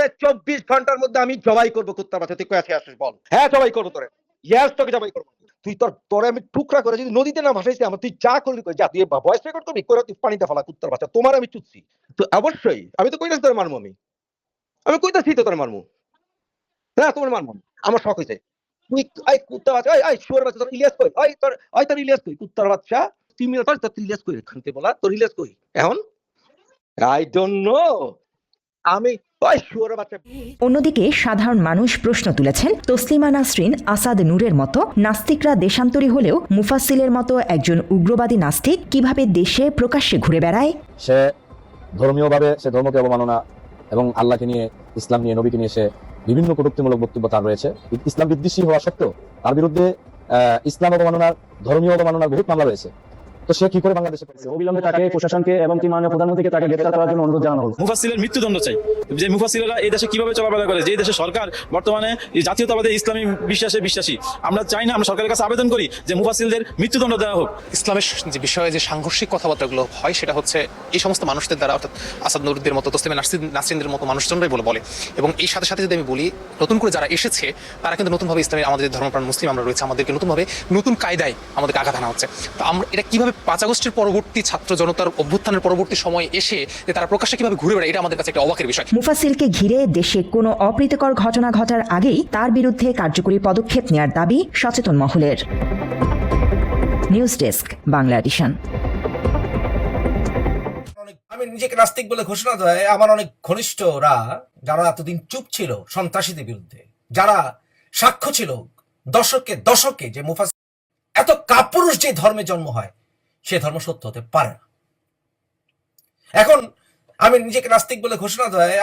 তোরে 24 ঘন্টার মধ্যে আমি জবাই করবো কুত্তার বাচ্চা। তুই কই আসিস বল। হ্যাঁ জবাই করবো তোরে। ইয়েস তোকে জবাই করবো। তুই তোরে আমি টুকরা করে যদি নদীতে না ভাসাইছি আমার তুই যা করলি কই যা তুই ভয়েস রেকর্ড করবি করে তুই পানিতে ফেলা কুত্তার বাচ্চা। তোমার আমি চুদছি। তো অবশ্যই আমি তো কইতাছি তোরে মারমু আমি। আমি কইতাছি তো তোরে মারমু। না তোমার মারমু। আমার শখ হইছে। তুই এই কুত্তার বাচ্চা এই শুয়োরের বাচ্চা তোর ইলিয়াস কই? তোর ইলিয়াস কই? কুত্তার বাচ্চা। তুই মিলে তোর ইলিয়াস কই? খানতে বলা তোর ইলিয়াস কই? এখন? I don't know. আমি ওই শুয়োরের বাচ্চা। অন্যদিকে সাধারণ মানুষ প্রশ্ন তুলেছেন, তসলিমা নাসরিন, আসাদ নূরের মতো নাস্তিকরা দেশান্তরী হলেও মুফাসসিলের মতো একজন উগ্রবাদী নাস্তিক কিভাবে দেশে প্রকাশ্যে ঘুরে বেড়ায়? সে ধর্মীয়ভাবে সে ধর্মকে অবমাননা এবং আল্লাহকে নিয়ে, ইসলাম নিয়ে, নবীকে নিয়ে সে বিভিন্ন কটূক্তিমূলক বক্তব্য তার রয়েছে। ইসলাম বিদ্বেষী হওয়া সত্ত্বেও তার বিরুদ্ধে ইসলাম অবমাননার, ধর্মীয় অবমাননার বহুত মামলা রয়েছে। তো সে কি করে বাংলাদেশে অবিলম্বে তাকে প্রশাসনকে এবং কি মাননীয় প্রধানমন্ত্রীকে তাকে গ্রেফতার করার জন্য অনুরোধ জানানো হলো। মুফাসসিলের মৃত্যুদণ্ড চাই। যে মুফাসসিলরা এই দেশে কিভাবে চলাফেরা করে, যে দেশে সরকার বর্তমানে জাতীয়তাবাদী ইসলামী বিশ্বাসে বিশ্বাসী, আমরা চাই না, আমরা সরকারের কাছে আবেদন করি যে মুফাসসিলদের মৃত্যুদণ্ড দেওয়া হোক। ইসলামের যে বিষয়ে যে সাংঘর্ষিক কথাবার্তাগুলো হয় সেটা হচ্ছে এই সমস্ত মানুষদের দ্বারা, অর্থাৎ আসাদ নূরদের মতো, তসলিমা নাসরিনদের মতো মানুষজনরাই বলে। এবং এই সাথে সাথে যদি আমি বলি, নতুন করে যারা এসেছে তারা কিন্তু নতুনভাবে ইসলামের, আমাদের যে ধর্মপ্রাণ মুসলিম আমরা রয়েছে, আমাদেরকে নতুনভাবে নতুন কায়দায় আমাদেরকে আঘাত আনা হচ্ছে। তো আমরা এটা কিভাবে 5 আগস্টের পরবর্তী ছাত্র জনতার অভ্যুত্থানের পরবর্তী সময় এসে যে তারা প্রকাশ্যে কিভাবে ঘুরে বেড়ায়, এটা আমাদের কাছে একটা অবাকের বিষয়। মুফাসসিলকে ঘিরে দেশে কোনো অপ্রীতিকর ঘটনা ঘটার আগেই তার বিরুদ্ধে কার্যকরী পদক্ষেপ নেওয়ার দাবি সচেতন মহলের। News desk, Bangla edition. আমি নিজেকে নাস্তিক বলে ঘোষণা দেয় আমার অনেক ঘনিষ্ঠরা, যারা এতদিন চুপ ছিল সন্ত্রাসীদের বিরুদ্ধে, যারা সাক্ষ্য ছিল দশকে যে মুফাসসিল এত কাপুরুষ যে ধর্মে জন্ম হয় সে ধর্ম সত্য হতে পারে না। এখন আমি নিজেকে নাস্তিক বলে ঘোষণা দেয়